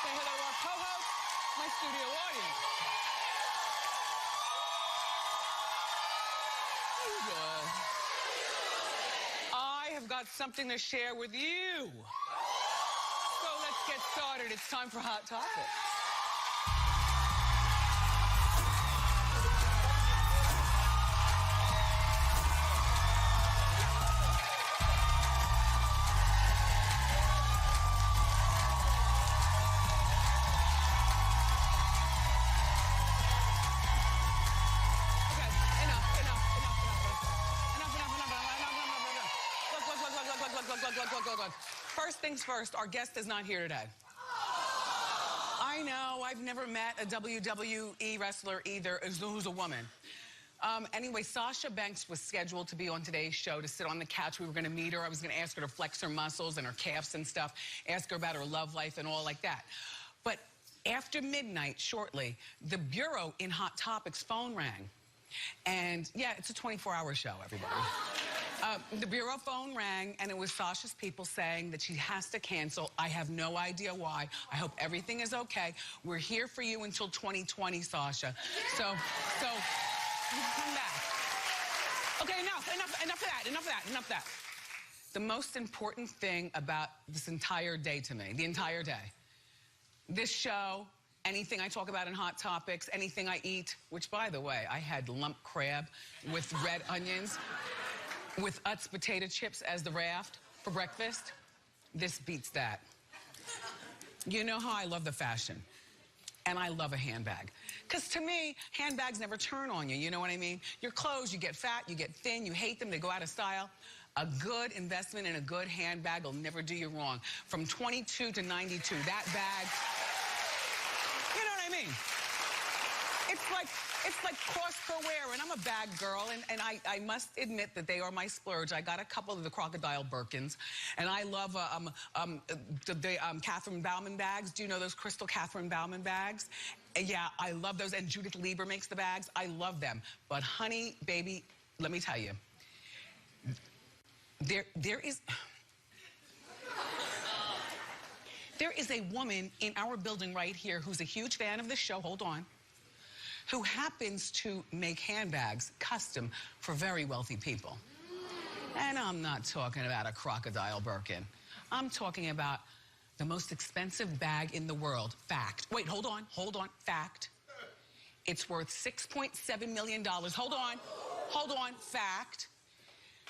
Say hello to our co-host, my studio audience. I have got something to share with you. So let's get started. It's time for Hot Topics. Look. First things first, our guest is not here today. I know, I've never met a WWE wrestler either who's a woman. Anyway, Sasha Banks was scheduled to be on today's show to sit on the couch. We were gonna meet her. I was gonna ask her to flex her muscles and her calves and stuff, ask her about her love life and all like that. But after midnight, shortly, the Bureau in Hot Topics phone rang. And yeah, it's a 24-hour show, everybody. The Bureau phone rang, and it was Sasha's people saying that she has to cancel. I have no idea why. I hope everything is okay. We're here for you until 2020, Sasha. So you can come back. Okay, enough of that. The most important thing about this entire day to me, the entire day, this show, anything I talk about in Hot Topics, anything I eat, which, by the way, I had lump crab with red onions, with Utz potato chips as the raft for breakfast. This beats that. You know how I love the fashion. And I love a handbag. Because to me, handbags never turn on you, you know what I mean? Your clothes, you get fat, you get thin, you hate them, they go out of style. A good investment in a good handbag will never do you wrong. From 22 to 92, that bag, you know what I mean? It's like cost per wear, and I'm a bag girl, and I must admit that they are my splurge. I got a couple of the crocodile Birkins, and I love the Catherine Bauman bags. Do you know those crystal Catherine Bauman bags? Yeah, I love those, and Judith Lieber makes the bags. I love them. But honey, baby, let me tell you, there is a woman in our building right here who's a huge fan of this show. Hold on. Who happens to make handbags custom for very wealthy people. And I'm not talking about a crocodile Birkin. I'm talking about the most expensive bag in the world. Fact. Wait, hold on. Fact. It's worth $6.7 million. Hold on. Fact.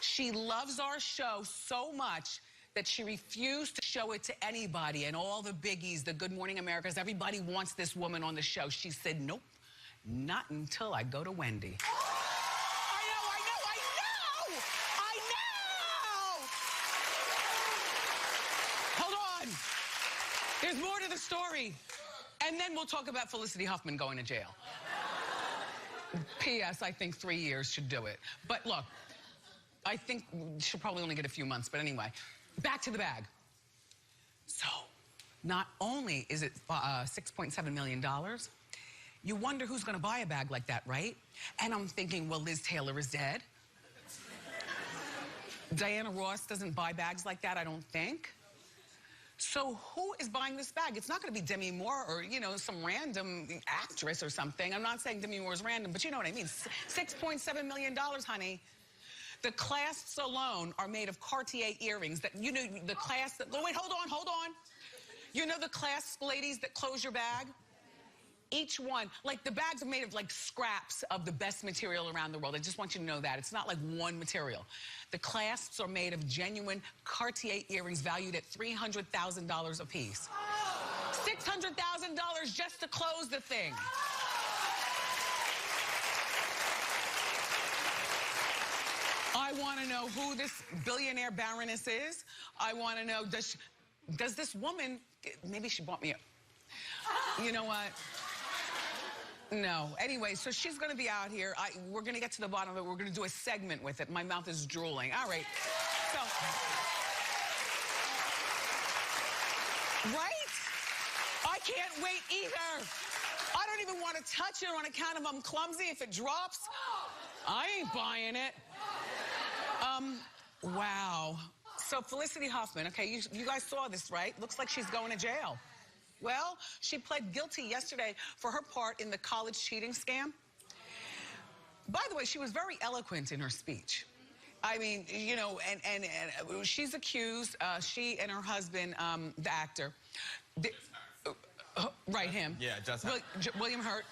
She loves our show so much that she refused to show it to anybody, and all the biggies, the Good Morning Americas, everybody wants this woman on the show. She said, nope. Not until I go to Wendy. I know! Hold on. There's more to the story. And then we'll talk about Felicity Huffman going to jail. P.S. I think 3 years should do it. But look, I think she'll probably only get a few months. But anyway, back to the bag. So, not only is it $6.7 million, you wonder who's gonna buy a bag like that, right? And I'm thinking, well, Liz Taylor is dead. Diana Ross doesn't buy bags like that, I don't think. So who is buying this bag? It's not gonna be Demi Moore or, you know, some random actress or something. I'm not saying Demi Moore is random, but you know what I mean. $6.7 million, honey. The clasps alone are made of Cartier earrings that, you know, the clasp that, wait, hold on. You know the clasp, ladies, that close your bag? Each one, like the bags are made of like scraps of the best material around the world. I just want you to know that. It's not like one material. The clasps are made of genuine Cartier earrings valued at $300,000 a piece. $600,000 just to close the thing. I want to know who this billionaire baroness is. I want to know, does this woman, maybe she bought me a, you know what? No. Anyway, so she's going to be out here. We're going to get to the bottom of it. We're going to do a segment with it. My mouth is drooling. All right. So, right? I can't wait either. I don't even want to touch it on account of I'm clumsy. If it drops, I ain't buying it. Wow. So Felicity Huffman, okay, you guys saw this, right? Looks like she's going to jail. Well, she pled guilty yesterday for her part in the college cheating scam. By the way, she was very eloquent in her speech. I mean, you know, and she's accused, she and her husband, the actor, right, him. Yeah, just William Hurt,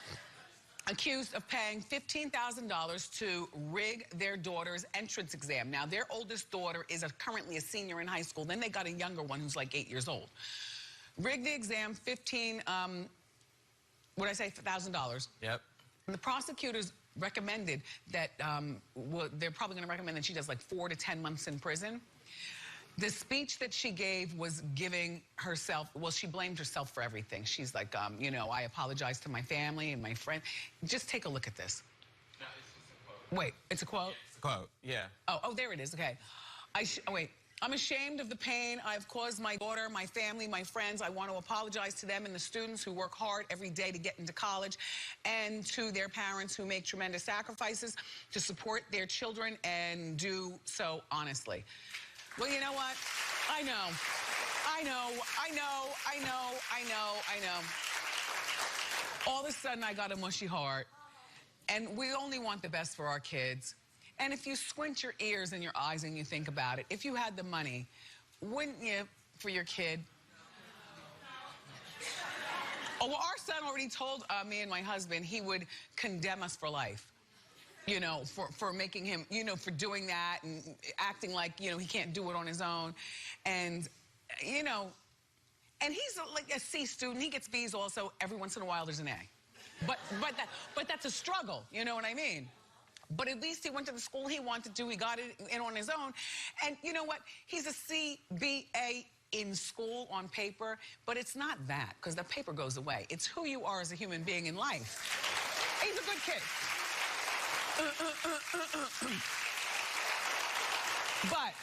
accused of paying $15,000 to rig their daughter's entrance exam. Now, their oldest daughter is currently a senior in high school. Then they got a younger one who's like 8 years old. Rigged the exam, $1,000. Yep. And the prosecutors recommended that, they're probably going to recommend that she does like 4 to 10 months in prison. The speech that she gave was giving herself, well, she blamed herself for everything. She's like, you know, I apologize to my family and my friend. Just take a look at this. No, it's just a quote. Wait, it's a quote? It's a quote, yeah. Oh, there it is, okay. Wait. I'm ashamed of the pain I've caused my daughter, my family, my friends. I want to apologize to them and the students who work hard every day to get into college, and to their parents who make tremendous sacrifices to support their children and do so honestly. Well, you know what? I know. All of a sudden, I got a mushy heart. And we only want the best for our kids. And if you squint your ears and your eyes and you think about it, if you had the money, wouldn't you, for your kid? Oh, well, our son already told me and my husband he would condemn us for life. You know, for making him, you know, for doing that and acting like, you know, he can't do it on his own. And, you know, and he's like a C student. He gets B's also. Every once in a while, there's an A. But that's a struggle. You know what I mean? But at least he went to the school he wanted to. He got it in on his own. And you know what? He's a CBA in school on paper. But it's not that, because the paper goes away. It's who you are as a human being in life. He's a good kid. But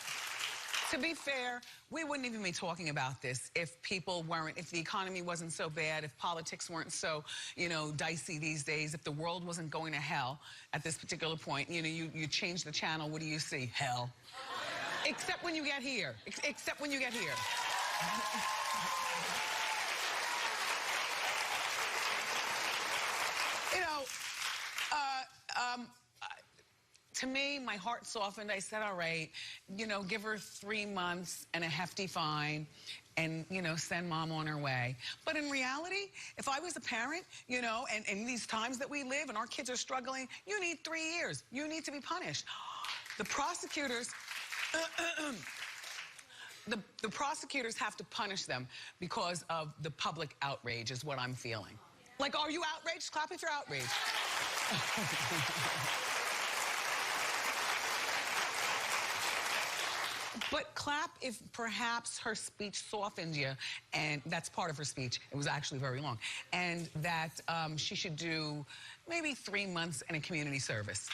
to be fair, we wouldn't even be talking about this if people weren't, if the economy wasn't so bad, if politics weren't so, you know, dicey these days, if the world wasn't going to hell at this particular point. You know, you change the channel, what do you see? Hell. Except when you get here. Except when you get here. You know, to me, my heart softened. I said, all right, you know, give her 3 months and a hefty fine and, you know, send mom on her way. But in reality, if I was a parent, you know, and in these times that we live and our kids are struggling, you need 3 years. You need to be punished. The prosecutors, the prosecutors have to punish them because of the public outrage is what I'm feeling. Like, are you outraged? Clap if you're outraged. But clap if perhaps her speech softened you, and that's part of her speech. It was actually very long. And that she should do maybe 3 months in a community service.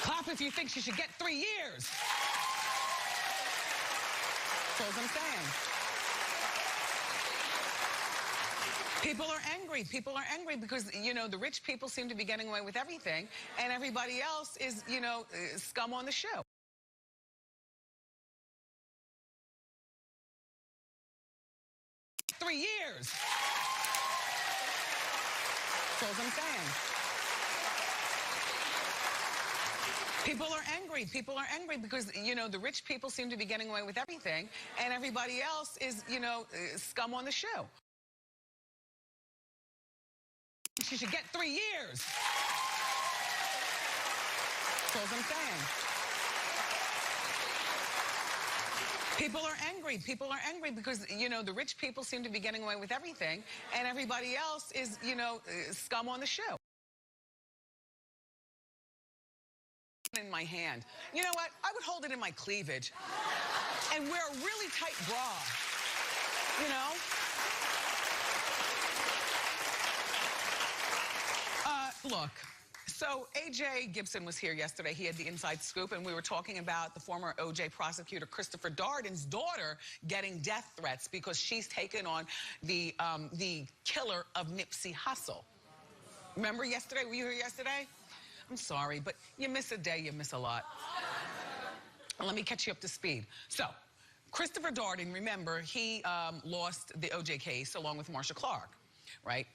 Clap if you think she should get 3 years. That's what I'm saying. People are angry. People are angry because, you know, the rich people seem to be getting away with everything, and everybody else is, you know, scum on the show. $3 years. That's what I'm saying. People are angry. People are angry because, you know, the rich people seem to be getting away with everything, and everybody else is, you know, scum on the show. She should get 3 years. That's what I'm saying. People are angry. People are angry because, you know, the rich people seem to be getting away with everything, and everybody else is, you know, scum on the show. In my hand. You know what? I would hold it in my cleavage and wear a really tight bra. You know? Look, so A.J. Gibson was here yesterday. He had the inside scoop, and we were talking about the former O.J. prosecutor Christopher Darden's daughter getting death threats because she's taken on the killer of Nipsey Hussle. Remember yesterday? Were you here yesterday? I'm sorry, but you miss a day, you miss a lot. Let me catch you up to speed. So, Christopher Darden, remember, he lost the OJ case along with Marsha Clark, right?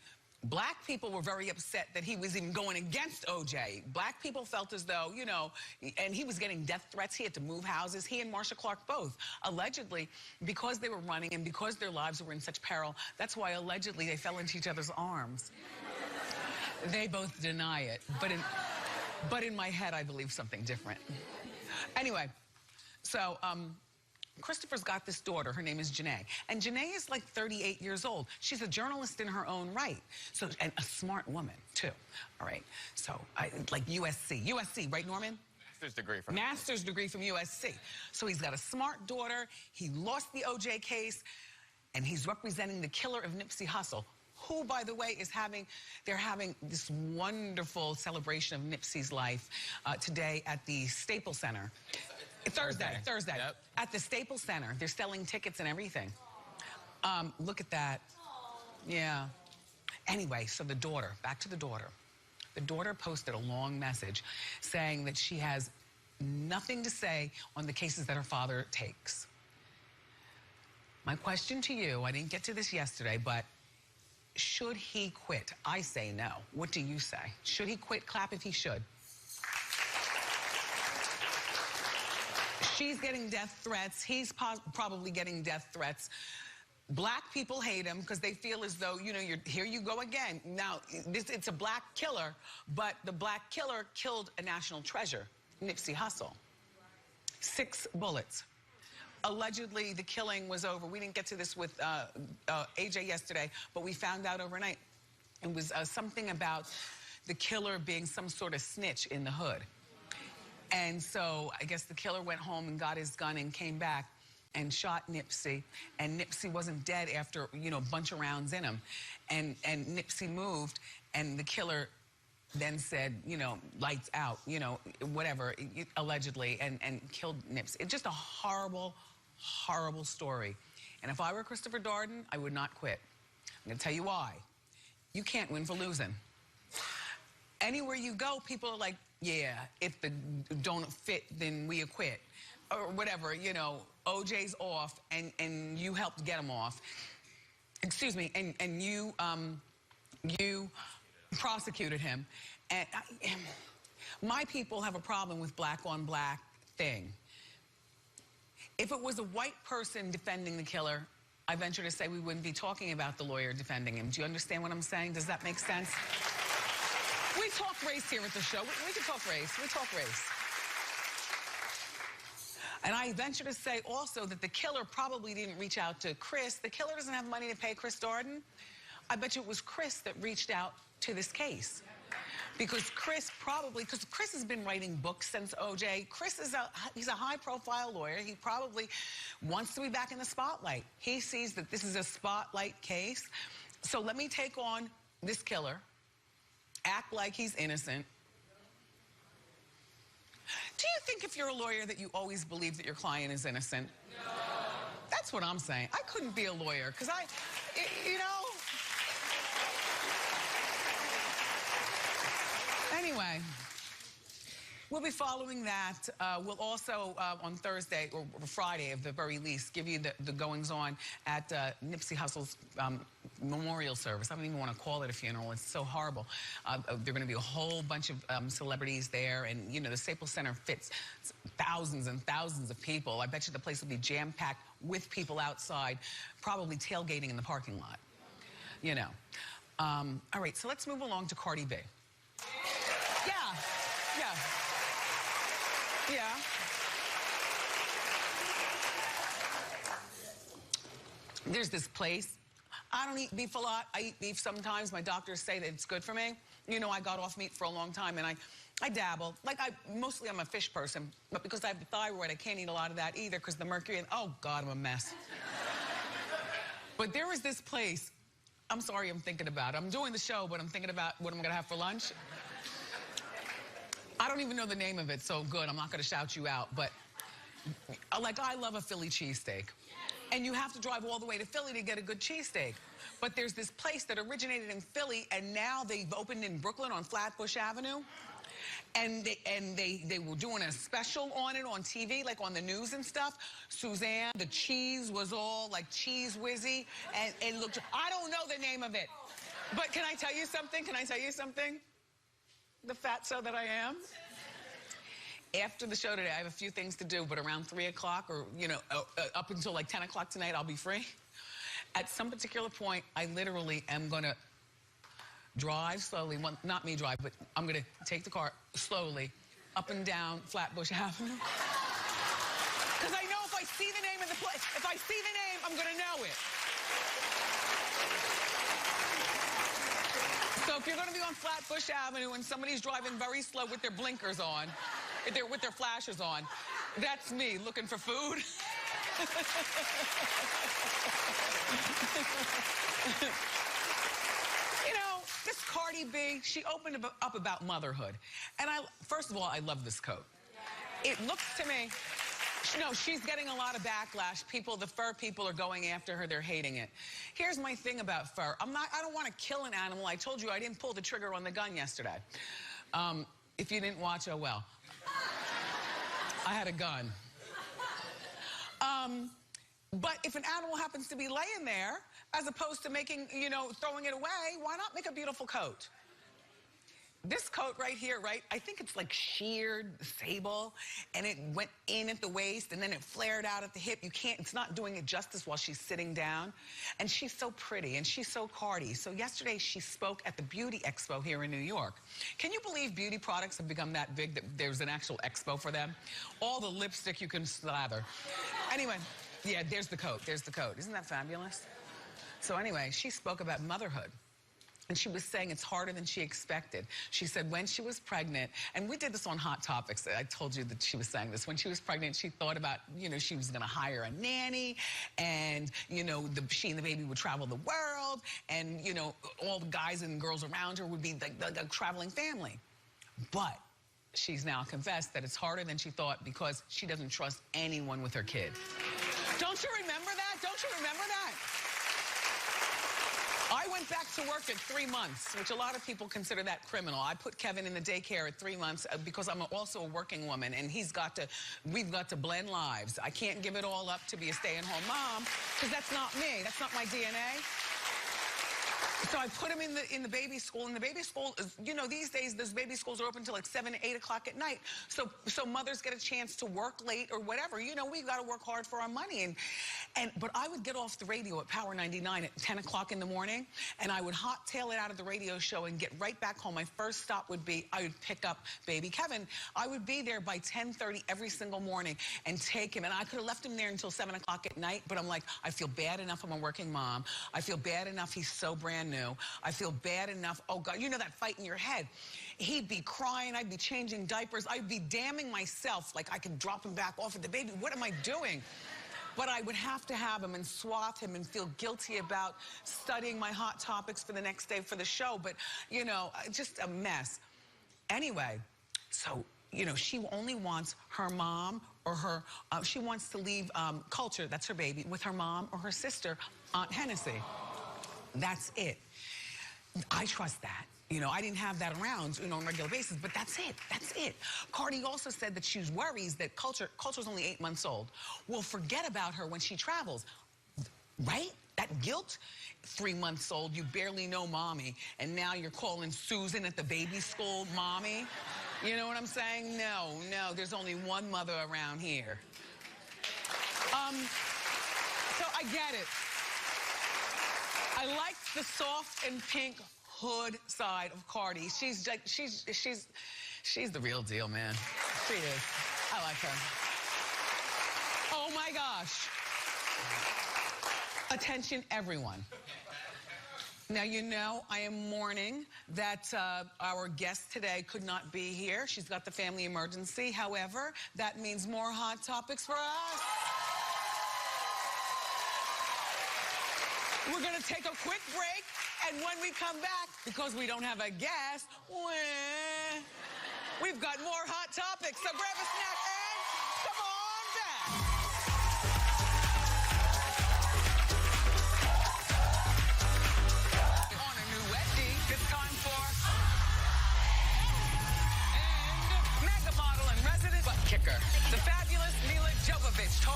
Black people were very upset that he was even going against OJ. Black people felt as though, you know, and he was getting death threats. He had to move houses. He and Marsha Clark both, allegedly, because they were running and because their lives were in such peril, that's why allegedly they fell into each other's arms. They both deny it, but in my head, I believe something different. Anyway, so, Christopher's got this daughter. Her name is Janae. And Janae is like 38 years old. She's a journalist in her own right. So, and a smart woman, too. All right. So, like USC. USC, right, Norman? Master's degree from USC. So he's got a smart daughter. He lost the OJ case. And he's representing the killer of Nipsey Hussle, who, by the way, they're having this wonderful celebration of Nipsey's life today at the Staples Center. Thursday. Yep. At the Staples Center. They're selling tickets and everything. Look at that. Yeah. Anyway, so the daughter, back to the daughter. The daughter posted a long message saying that she has nothing to say on the cases that her father takes. My question to you, I didn't get to this yesterday, but should he quit? I say no. What do you say? Should he quit? Clap if he should. She's getting death threats. He's probably getting death threats. Black people hate him because they feel as though, you know, here you go again. Now, it's a black killer, but the black killer killed a national treasure, Nipsey Hussle. 6 bullets. Allegedly, the killing was over. We didn't get to this with AJ yesterday, but we found out overnight. It was something about the killer being some sort of snitch in the hood. And so I guess the killer went home and got his gun and came back and shot Nipsey. And Nipsey wasn't dead after, you know, a bunch of rounds in him. And Nipsey moved, and the killer then said, you know, lights out, you know, whatever, allegedly, and killed Nipsey. It's just a horrible, horrible story. And if I were Christopher Darden, I would not quit. I'm gonna tell you why. You can't win for losing. Anywhere you go, people are like, yeah, if the don't fit, then we acquit. Or whatever, you know, OJ's off, and you helped get him off. Excuse me, and you prosecuted him. And my people have a problem with black on black thing. If it was a white person defending the killer, I venture to say we wouldn't be talking about the lawyer defending him. Do you understand what I'm saying? Does that make sense? We talk race here at the show. We can talk race. We talk race. And I venture to say also that the killer probably didn't reach out to Chris. The killer doesn't have money to pay Chris Darden. I bet you it was Chris that reached out to this case. Because Chris has been writing books since OJ. He's a high-profile lawyer. He probably wants to be back in the spotlight. He sees that this is a spotlight case. So let me take on this killer, act like he's innocent. Do you think if you're a lawyer that you always believe that your client is innocent? No. That's what I'm saying. I couldn't be a lawyer because you know. Anyway, we'll be following that. We'll also, on Thursday or Friday at the very least, give you the goings-on at Nipsey Hussle's memorial service. I don't even want to call it a funeral. It's so horrible. There are going to be a whole bunch of celebrities there, and, you know, the Staples Center fits thousands and thousands of people. I bet you the place will be jam-packed with people outside, probably tailgating in the parking lot, you know. All right, so let's move along to Cardi B. Yeah. There's this place. I don't eat beef a lot. I eat beef sometimes. My doctors say that it's good for me. You know, I got off meat for a long time, and I dabble. Like, mostly I'm a fish person, but because I have the thyroid, I can't eat a lot of that either because the mercury, and oh God, I'm a mess. But there was this place. I'm sorry, I'm thinking about it. I'm doing the show, but I'm thinking about what I'm gonna have for lunch. I don't even know the name of it, so good, I'm not gonna shout you out, but like, I love a Philly cheesesteak. And you have to drive all the way to Philly to get a good cheesesteak. But there's this place that originated in Philly, and now they've opened in Brooklyn on Flatbush Avenue. And they were doing a special on it on TV, like on the news and stuff. Suzanne, the cheese was all like cheese whizzy, and it looked, I don't know the name of it. But can I tell you something? Can I tell you something? The fatso that I am. After the show today, I have a few things to do, but around 3 o'clock or, you know, up until like 10 o'clock tonight, I'll be free. At some particular point, I literally am gonna drive slowly, well, not me drive, but I'm gonna take the car slowly up and down Flatbush Avenue. Because I know if I see the name of the place, if I see the name, I'm gonna know it. So if you're gonna be on Flatbush Avenue and somebody's driving very slow with their blinkers on, with their flashers on, that's me looking for food. You know, this Cardi B, she opened up about motherhood. And first of all, I love this coat. It looks to me, no, she's getting a lot of backlash. The fur people are going after her, they're hating it. Here's my thing about fur. I don't want to kill an animal. I told you I didn't pull the trigger on the gun yesterday. If you didn't watch, oh well. I had a gun. But if an animal happens to be laying there, as opposed to making, you know, throwing it away, why not make a beautiful coat? This coat right here, right, I think it's like sheared sable, and it went in at the waist, and then it flared out at the hip. It's not doing it justice while she's sitting down. And she's so pretty, and she's so Cardi. So yesterday, she spoke at the Beauty Expo here in New York. Can you believe beauty products have become that big that there's an actual expo for them? All the lipstick you can slather. Anyway, yeah, there's the coat, there's the coat. Isn't that fabulous? So anyway, she spoke about motherhood. And she was saying it's harder than she expected. She said when she was pregnant, and we did this on Hot Topics, I told you that she was saying this. When she was pregnant, she thought about, you know, she was gonna hire a nanny, and, you know, she and the baby would travel the world, and, you know, all the guys and girls around her would be the traveling family. But she's now confessed that it's harder than she thought because she doesn't trust anyone with her kids. Don't you remember that? Don't you remember that? I went back to work at 3 months, which a lot of people consider that criminal. I put Kevin in the daycare at 3 months because I'm also a working woman, and we've got to blend lives. I can't give it all up to be a stay-at-home mom, because that's not me. That's not my DNA. So I put him in the baby school, and the baby school is, you know, these days those baby schools are open till like 7, 8 o'clock at night. So mothers get a chance to work late or whatever. You know, we've got to work hard for our money. But I would get off the radio at Power 99 at 10 o'clock in the morning, and I would hot tail it out of the radio show and get right back home. My first stop would be, I would pick up baby Kevin. I would be there by 10:30 every single morning and take him. And I could have left him there until 7 o'clock at night, but I'm like, I feel bad enough I'm a working mom. I feel bad enough he's so brand new. I feel bad enough. Oh, God, you know that fight in your head. He'd be crying. I'd be changing diapers. I'd be damning myself like I could drop him back off at the baby. What am I doing? But I would have to have him and swath him and feel guilty about studying my Hot Topics for the next day for the show. But, you know, just a mess. Anyway, so, you know, she only wants her mom or her, she wants to leave Culture, that's her baby, with her mom or her sister, Aunt Hennessy. That's it. I trust that. You know, I didn't have that around, you know, on a regular basis, but that's it. That's it. Cardi also said that she worries that Culture's only 8 months old, will forget about her when she travels. Right? That guilt? 3 months old, you barely know mommy, and now you're calling Susan at the baby school mommy? You know what I'm saying? No, there's only one mother around here. So I get it. I like the soft and pink hood side of Cardi. She's the real deal, man. She is. I like her. Oh my gosh. Attention, everyone. Now, you know, I am mourning that our guest today could not be here. She's got the family emergency. However, that means more Hot Topics for us. We're going to take a quick break, and when we come back, because we don't have a guest, we've got more Hot Topics. So grab a snack and come on back. On a new Wendy, it's time for...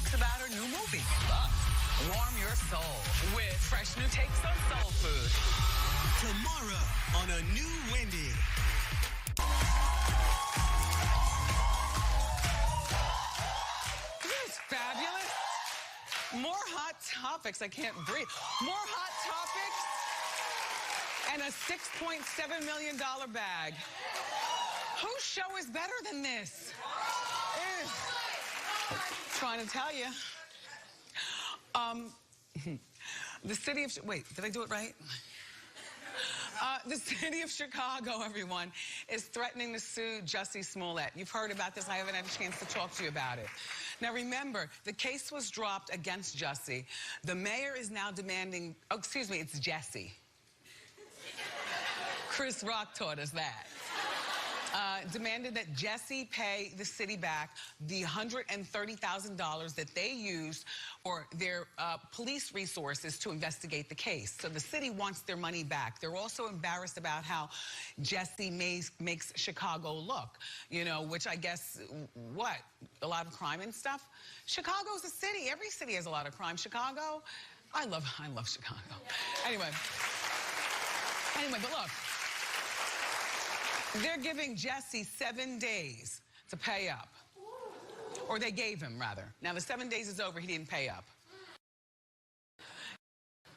talks about her new movie. Warm your soul with fresh new takes on soul food. Tomorrow on a new Wendy. Isn't this fabulous? More hot topics. I can't breathe. More hot topics and a $6.7 million bag. Whose show is better than this? Trying to tell you. The city of... Wait, did I do it right? The city of Chicago, everyone, is threatening to sue Jussie Smollett. You've heard about this. I haven't had a chance to talk to you about it. Now, remember, the case was dropped against Jussie. The mayor is now demanding... Oh, excuse me, it's Jesse. Chris Rock taught us that. Demanded that Jesse pay the city back the $130,000 that they used for their police resources to investigate the case. So the city wants their money back. They're also embarrassed about how Jesse makes Chicago look, you know, which I guess, what, a lot of crime and stuff? Chicago's a city. Every city has a lot of crime. Chicago, I love Chicago. Anyway, but look. They're giving Jesse 7 days to pay up. Or they gave him, rather. Now, the 7 days is over. He didn't pay up.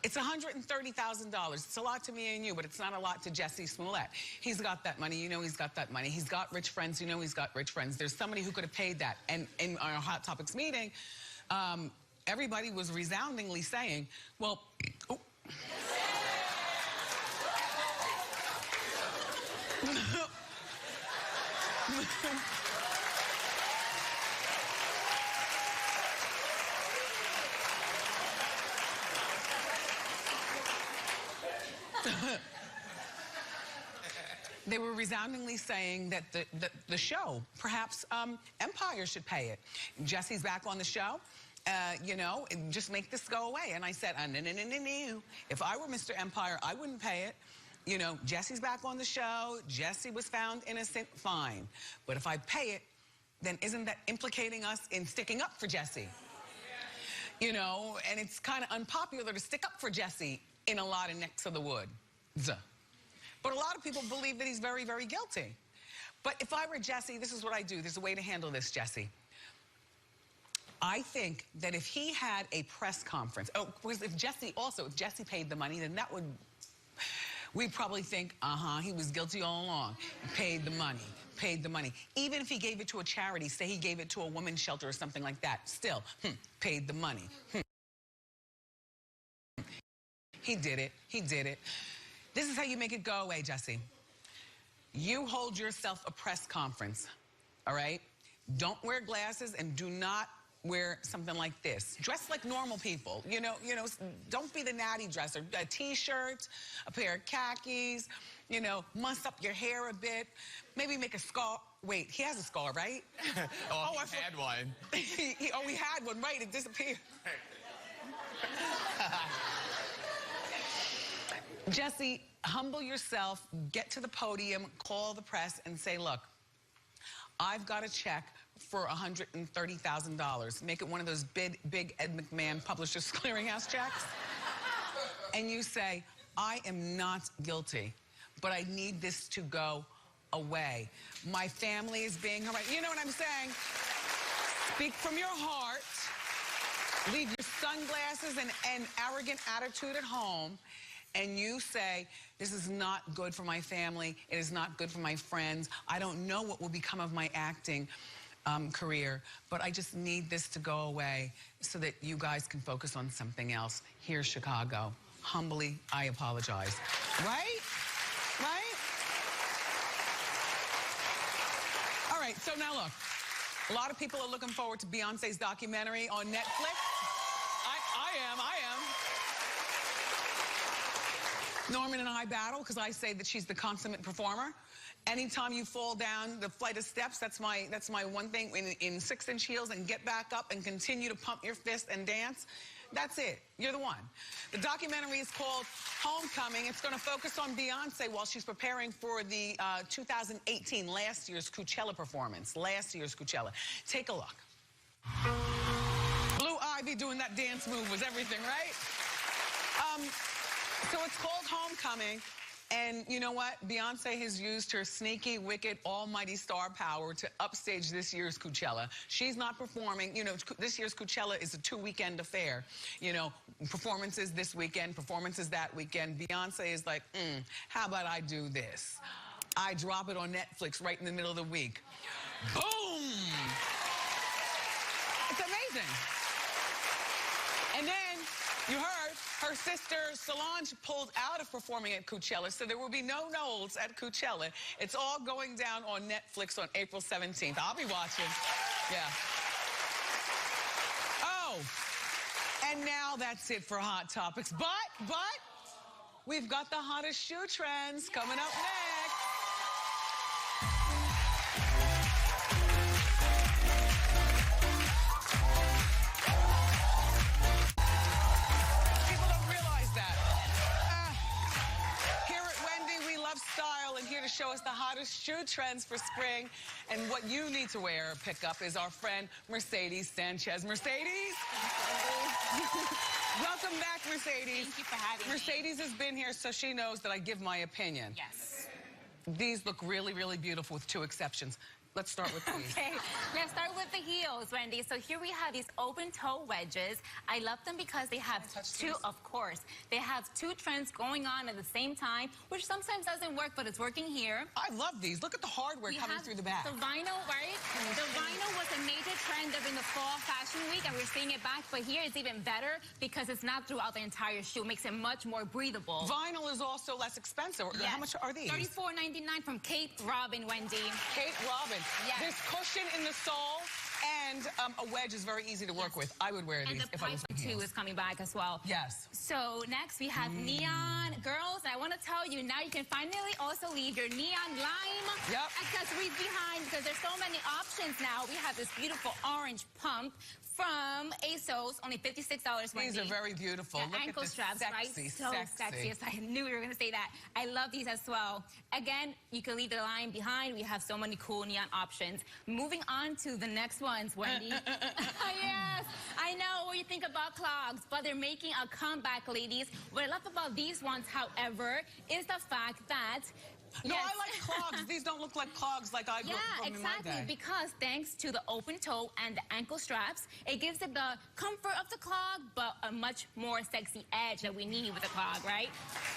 It's $130,000. It's a lot to me and you, but it's not a lot to Jussie Smollett. He's got that money. You know he's got that money. He's got rich friends. You know he's got rich friends. There's somebody who could have paid that. And in our Hot Topics meeting, everybody was resoundingly saying, well... Oh. They were resoundingly saying that the show, perhaps Empire should pay it. Jesse's back on the show. You know, just make this go away. And I said, no. If I were Mr. Empire, I wouldn't pay it. You know, Jesse's back on the show. Jesse was found innocent, fine. But if I pay it, then isn't that implicating us in sticking up for Jesse? You know, and it's kind of unpopular to stick up for Jesse in a lot of necks of the woods. But a lot of people believe that he's very, very guilty. But if I were Jesse, this is what I do. There's a way to handle this, Jesse. I think that if he had a press conference, because if Jesse paid the money, then that would... We'd probably think, he was guilty all along. Paid the money. Even if he gave it to a charity, say he gave it to a women's shelter or something like that, still, paid the money. He did it. This is how you make it go away, Jesse. You hold yourself a press conference, all right? Don't wear glasses and do not wear something like this. Dress like normal people. You know, don't be the natty dresser. A T-shirt, a pair of khakis, you know, muss up your hair a bit. Maybe make a scar. Wait, he has a scar, right? He had one. he had one, right? It disappeared. Jesse, humble yourself, get to the podium, call the press and say, look, I've got a check for $130,000. Make it one of those big Ed McMahon Publishers Clearinghouse checks. And you say, I am not guilty, but I need this to go away. My family is being harassed. You know what I'm saying? Speak from your heart. Leave your sunglasses and arrogant attitude at home. And you say, this is not good for my family. It is not good for my friends. I don't know what will become of my acting career, but I just need this to go away so that you guys can focus on something else. Here's Chicago. Humbly, I apologize. Right? Right? All right, so now look. A lot of people are looking forward to Beyonce's documentary on Netflix. I am. Norman and I battle because I say that she's the consummate performer. Anytime you fall down the flight of steps, that's my one thing, in 6-inch heels, and get back up and continue to pump your fist and dance. That's it. You're the one. The documentary is called Homecoming. It's going to focus on Beyonce while she's preparing for the 2018, last year's Coachella performance. Take a look. Bobby doing that dance move was everything, right? So it's called Homecoming. And you know what? Beyonce has used her sneaky, wicked, almighty star power to upstage this year's Coachella. She's not performing. You know, this year's Coachella is a 2-weekend affair. You know, performances this weekend, performances that weekend. Beyonce is like, how about I do this? I drop it on Netflix right in the middle of the week. Boom! It's amazing. And then, you heard, her sister Solange pulled out of performing at Coachella, so there will be no Knowles at Coachella. It's all going down on Netflix on April 17th. I'll be watching. Yeah. Oh, and now that's it for Hot Topics. But, we've got the hottest shoe trends coming up next. Here to show us the hottest shoe trends for spring and what you need to wear or pick up is our friend Mercedes Sanchez. Mercedes? Welcome back, Mercedes. Thank you for having me. Mercedes has been here, so she knows that I give my opinion. Yes. These look really, really beautiful with 2 exceptions. Let's start with these. Okay, let's start with the heels, Wendy. So here we have these open-toe wedges. I love them because they have two, of course. They have 2 trends going on at the same time, which sometimes doesn't work, but it's working here. I love these. Look at the hardware coming through the back. The vinyl, right? The vinyl was a major trend during the fall fashion week, and we're seeing it back, but here it's even better because it's not throughout the entire shoe. It makes it much more breathable. Vinyl is also less expensive. Yes. How much are these? $34.99 from Kate Robin, Wendy. Kate Robin. Yes. There's cushion in the sole, and a wedge is very easy to work with. I would wear these if I was in heels. And the pipe, too, is coming back as well. Yes. So next we have neon. Girls, I want to tell you, now you can finally also leave your neon lime accessories behind because there's so many options now. We have this beautiful orange pump from ASOS, only $56, Wendy. These are very beautiful. The ankle straps, sexy, right? So sexy. Yes, I knew you were going to say that. I love these as well. Again, you can leave the line behind. We have so many cool neon options. Moving on to the next ones, Wendy. Yes, I know what you think about clogs, but they're making a comeback, ladies. What I love about these ones, however, is the fact that no, I like clogs. These don't look like clogs like I grew up from in my day. Because thanks to the open toe and the ankle straps, it gives it the comfort of the clog, but a much more sexy edge that we need with a clog, right?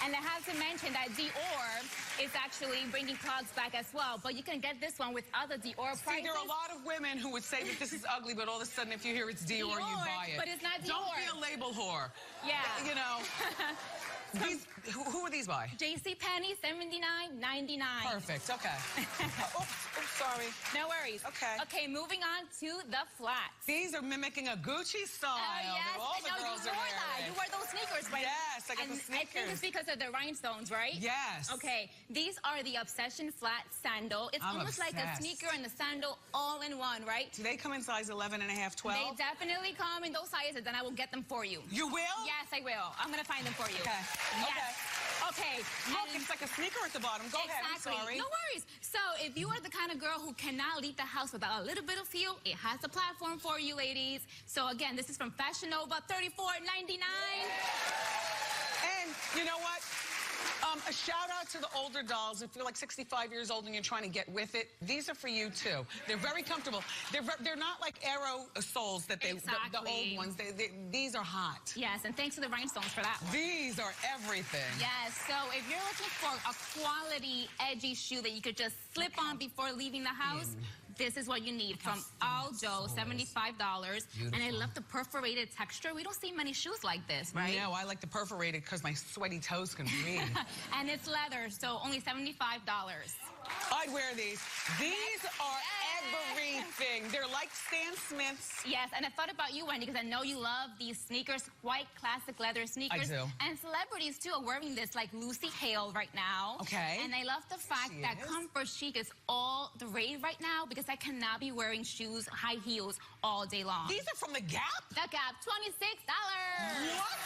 And I have to mention that Dior is actually bringing clogs back as well, but you can get this one with other Dior prices. See, there are a lot of women who would say that this is ugly, but all of a sudden, if you hear it's Dior, you buy it. But it's not Dior. Don't be a label whore. Yeah. You know. These, who are these by? JCPenney, $79.99. Perfect, okay. Oops, sorry. No worries. Okay. Okay, moving on to the flats. These are mimicking a Gucci style. Yes, that all the girls you are wore wearing. that. You wear those sneakers, right? Yes, I got the sneakers. I think it's because of the rhinestones, right? Yes. Okay, these are the Obsession flat sandal. It's almost like a sneaker and a sandal all in one, right? Do they come in size 11 and a half, 12? They definitely come in those sizes, and I will get them for you. You will? Yes, I will. I'm going to find them for you. Okay. Yes. Okay. Look, it's like a sneaker at the bottom. Go ahead, I'm sorry. No worries. So if you are the kind of girl who cannot leave the house without a little bit of feel, it has a platform for you, ladies. So again, this is from Fashion Nova, $34.99. And you know what? A shout out to the older dolls. If you're like 65 years old and you're trying to get with it, these are for you too. They're very comfortable. They're not like Aero soles that the old ones. These are hot. Yes, and thanks to the rhinestones for that one. These are everything. Yes, so if you're looking for a quality, edgy shoe that you could just slip on before leaving the house, this is what you need from Aldo, $75. Beautiful. And I love the perforated texture. We don't see many shoes like this, right? No, I like the perforated because my sweaty toes can breathe. And it's leather, so only $75. I'd wear these. These are everything. They're like Stan Smiths. Yes, and I thought about you, Wendy, because I know you love these sneakers, white classic leather sneakers. I do. And celebrities, too, are wearing this, like Lucy Hale right now. Okay. And I love the fact that comfort chic is all the rage right now because I cannot be wearing shoes, high heels, all day long. These are from The Gap? The Gap, $26. What?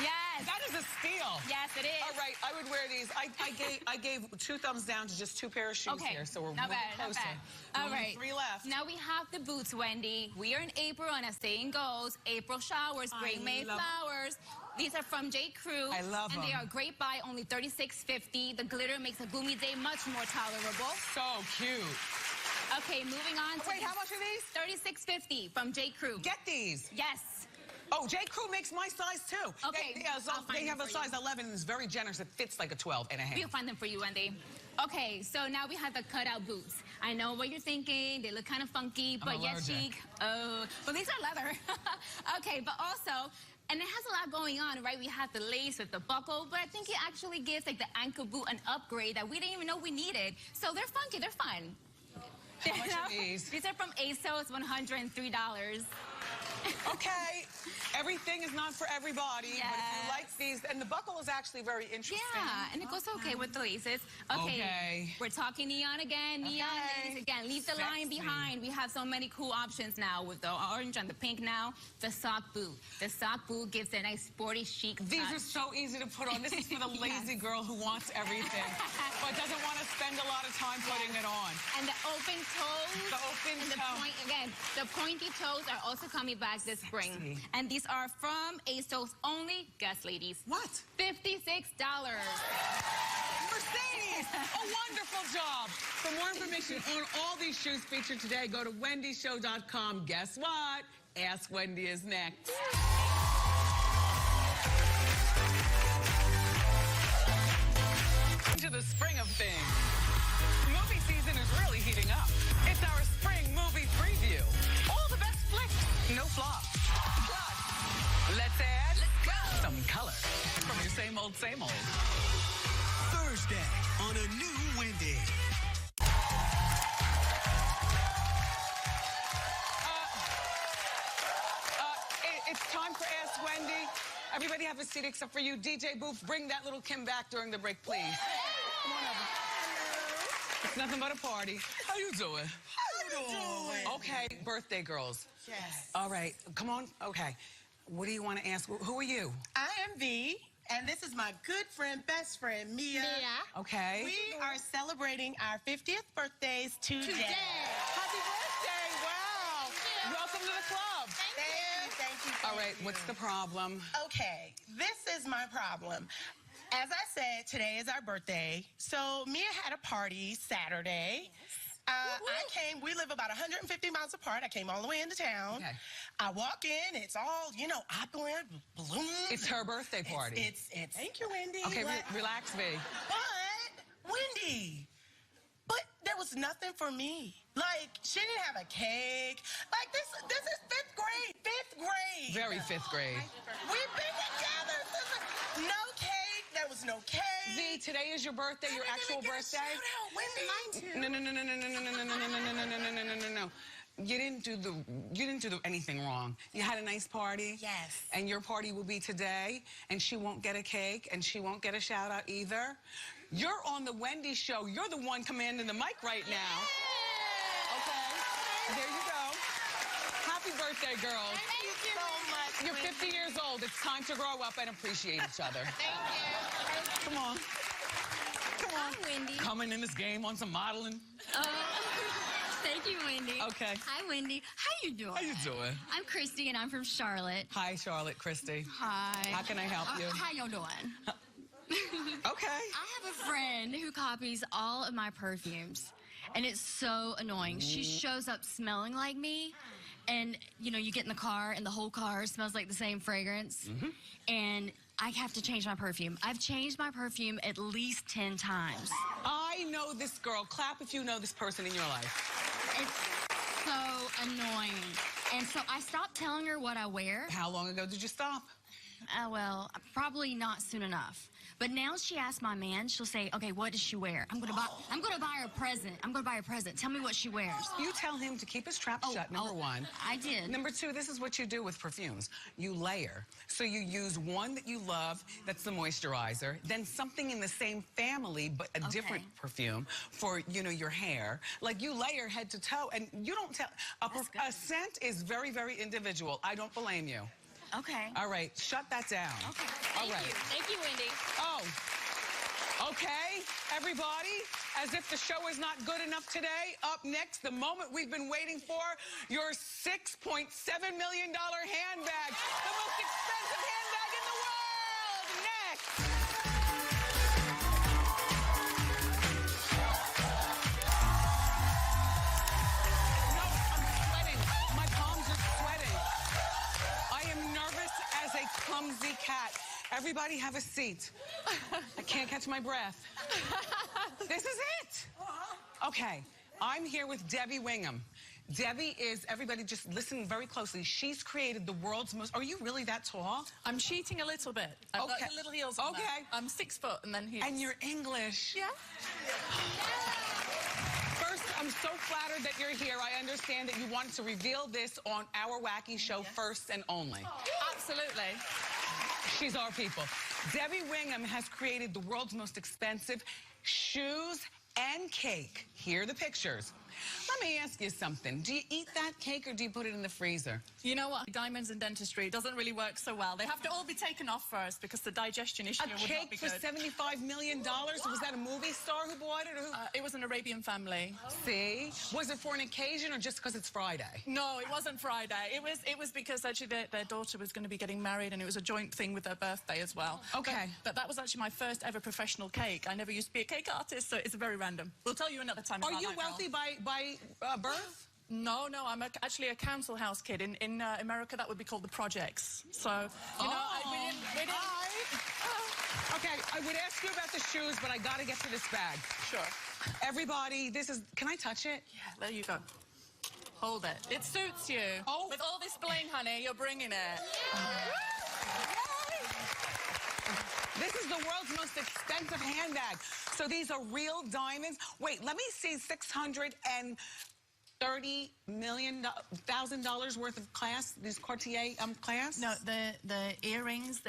Yes. That is a steal. Yes, it is. All right, I would wear these. I gave 2 thumbs down to just 2 pairs of shoes here, so we're not moving bad, closer. not bad. All Only right. 3 left. Now we have the boots, Wendy. We are in April, and as saying goes, April showers bring May flowers. These are from J. Crew. I love them. And they are a great buy, only $36.50. The glitter makes a gloomy day much more tolerable. So cute. Okay, moving on to Wait, how much are these? $36.50 from J. Crew. Get these. Yes. Oh, J. Crew makes my size too. Okay, they have a size 11 and it's very generous. It fits like a 12 and a half. We'll find them for you, Wendy. Okay, so now we have the cutout boots. I know what you're thinking. They look kind of funky, but yet chic. Oh, but these are leather. Okay, but also, and it has a lot going on, right? We have the lace with the buckle, but I think it actually gives like the ankle boot an upgrade that we didn't even know we needed. So they're funky, they're fun. How much are these? These are from ASOS, $103. Okay, everything is not for everybody, but if you like these, and the buckle is actually very interesting. Yeah, and it goes okay with the laces. Okay. We're talking neon again. Neon ladies again. Leave the line behind. We have so many cool options now with the orange and the pink now. The sock boot. The sock boot gives a nice sporty chic touch. These are so easy to put on. This is for the lazy girl who wants everything, but doesn't want to spend a lot of time putting it on. And the open toes. The open and the pointy toes are also coming back this spring. And these are from ASOS only. Guess, ladies. What? $56. Mercedes, a wonderful job. For more information on all these shoes featured today, go to wendyshow.com. Guess what? Ask Wendy is next. Into the spring of things. Movie season is really heating up. It's our spring movie preview. All the best flicks, no flops. Plus, let's add some color from your same old, same old. Thursday on a new Wendy. It's time for Ask Wendy. Everybody have a seat except for you. DJ Booth, bring that little Kim back during the break, please. Come on over. It's nothing but a party. How you doing? How you doing? Okay, birthday girls. Yes. All right, come on. Okay. What do you want to ask? Who are you? I am V, and this is my good friend, best friend, Mia. Okay. We are celebrating our 50th birthdays today. Happy birthday. Wow. Welcome to the club. Thank you. All right, what's the problem? Okay, this is my problem. As I said, today is our birthday. So Mia had a party Saturday. We live about 150 miles apart. I came all the way into town. Okay. I walk in, it's all, opulent, balloons. It's her birthday party. It's thank you, Wendy. Okay, relax, V. But, Wendy, there was nothing for me. Like, she didn't have a cake. Like, this is 5th grade. 5th grade. Very 5th grade. We've been together since no cake. There was no cake. V, today is your birthday, your actual birthday? Wendy, mine too. No. You didn't do anything wrong. You had a nice party. Yes. And your party will be today, and she won't get a cake, and she won't get a shout out either. You're on the Wendy show. You're the one commanding the mic right now. Okay. There you go. Happy birthday, girls. Thank you so much. You're 50 years old. It's time to grow up and appreciate each other. Thank you. Come on. Come on. Hi, Wendy. Coming in this game on some modeling. Thank you, Wendy. Okay. Hi, Wendy. How you doing? How you doing? I'm Christy, and I'm from Charlotte. Hi, Charlotte, Christy. Hi. How can I help you? How y'all doing? Okay. I have a friend who copies all of my perfumes, and it's so annoying. She shows up smelling like me, and, you get in the car, and the whole car smells like the same fragrance, and I have to change my perfume. I've changed my perfume at least 10 times. I know this girl. Clap if you know this person in your life. It's so annoying. And so I stopped telling her what I wear. How long ago did you stop? Well, probably not soon enough. But now she asks my man, she'll say, okay, what does she wear? I'm gonna buy her a present. I'm gonna buy her a present. Tell me what she wears. You tell him to keep his trap shut, number one. I did. Number two, this is what you do with perfumes. You layer. So you use one that you love, that's the moisturizer, then something in the same family, but a different perfume for, your hair. Like, you layer head to toe, and you don't tell. A scent is very, very individual. I don't blame you. Okay. All right, shut that down. Okay. All right. Thank you, Wendy. Oh, okay, everybody. As if the show is not good enough today, up next, the moment we've been waiting for, your $6.7 million handbag. The most expensive handbag in the world. Next. No, I'm sweating. My palms are sweating. I am nervous as a clumsy cat. Everybody have a seat. I can't catch my breath. This is it. Okay, I'm here with Debbie Wingham. Debbie is, everybody just listen very closely. She's created the world's most, are you really that tall? I'm cheating a little bit. I've got the little heels on there. I'm 6 foot and then heels. And you're English. Yeah. First, I'm so flattered that you're here. I understand that you wanted to reveal this on our wacky show first and only. Absolutely. She's our people. Debbie Wingham has created the world's most expensive shoes and cake. Here are the pictures. Let me ask you something. Do you eat that cake or do you put it in the freezer? You know what? Diamonds in dentistry doesn't really work so well. They have to all be taken off first because the digestion issue would not be good. A cake for $75 million? Was that a movie star who bought it? Or who? It was an Arabian family. See? Was it for an occasion or just because it's Friday? No, it wasn't Friday. It was because actually their daughter was going to be getting married and it was a joint thing with their birthday as well. Okay. But that was actually my first ever professional cake. I never used to be a cake artist, so it's very random. We'll tell you another time. Are you wealthy by birth? No, I'm actually a council house kid. In America, that would be called the projects. So, you know, we didn't... Okay, I would ask you about the shoes, but I got to get to this bag. Sure. Everybody, this is... Can I touch it? Yeah, there you go. Hold it. It suits you. Oh. With all this bling, honey, you're bringing it. This is the world's most expensive handbag. So these are real diamonds. Wait, let me see $630 million worth of class, these Cartier class? No, the earrings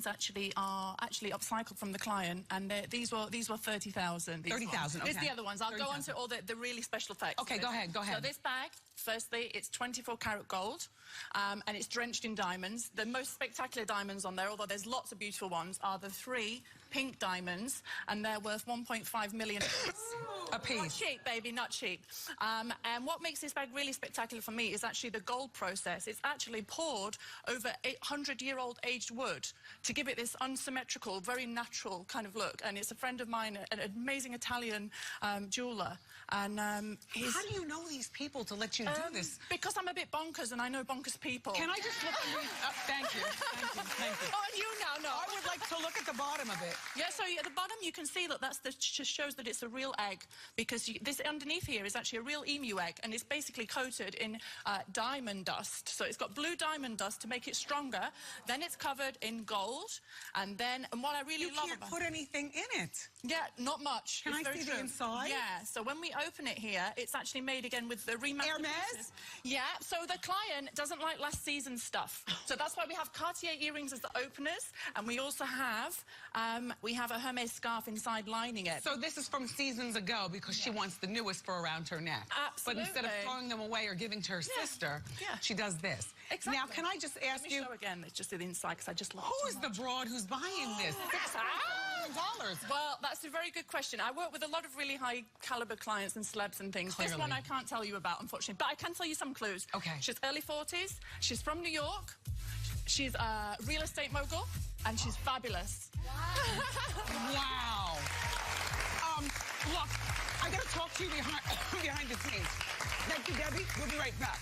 actually are upcycled from the client, and these were 30,000. 30,000. Okay. These are the other ones. I'll go on to all the really special effects. Okay, go ahead. So this bag, firstly, it's 24 karat gold, and it's drenched in diamonds. The most spectacular diamonds on there, although there's lots of beautiful ones, are the 3 pink diamonds, and they're worth 1.5 million a piece. Not cheap, baby, not cheap. And what makes this bag really spectacular for me is actually the gold process. It's actually poured over 800-year-old aged wood to give it this unsymmetrical, very natural kind of look. And it's a friend of mine, an amazing Italian jeweler. And How do you know these people to let you do this? Because I'm a bit bonkers and I know bonkers people. Can I just look at these? Thank you. Oh, and you now know. I would like to look at the bottom of it. Yeah, so at the bottom you can see that just shows that it's a real egg, because this underneath here is actually a real emu egg, and it's basically coated in diamond dust. So it's got blue diamond dust to make it stronger. Then it's covered in gold, and what I really love about it... You can't put anything in it. Yeah, not much. Can I see the inside? Yeah, so when we open it here, it's actually made again with the remastered Hermes? pieces. Yeah, so the client doesn't like last season's stuff. So that's why we have Cartier earrings as the openers, and we also have a Hermes scarf inside lining it. So this is from seasons ago because she wants the newest for around her neck. Absolutely. But instead of throwing them away or giving to her sister, she does this. Exactly. Now, can I just ask you... Let me show again. It's just the inside because I just love Who it is so the much. broad who's buying this? $6,000. Well, that's a very good question. I work with a lot of really high caliber clients and celebs and things. Clearly. This one I can't tell you about, unfortunately, but I can tell you some clues. Okay. She's early 40s. She's from New York. She's a real estate mogul, and she's fabulous. Wow. Look, I got to talk to you behind the scenes. Thank you, Debbie. We'll be right back.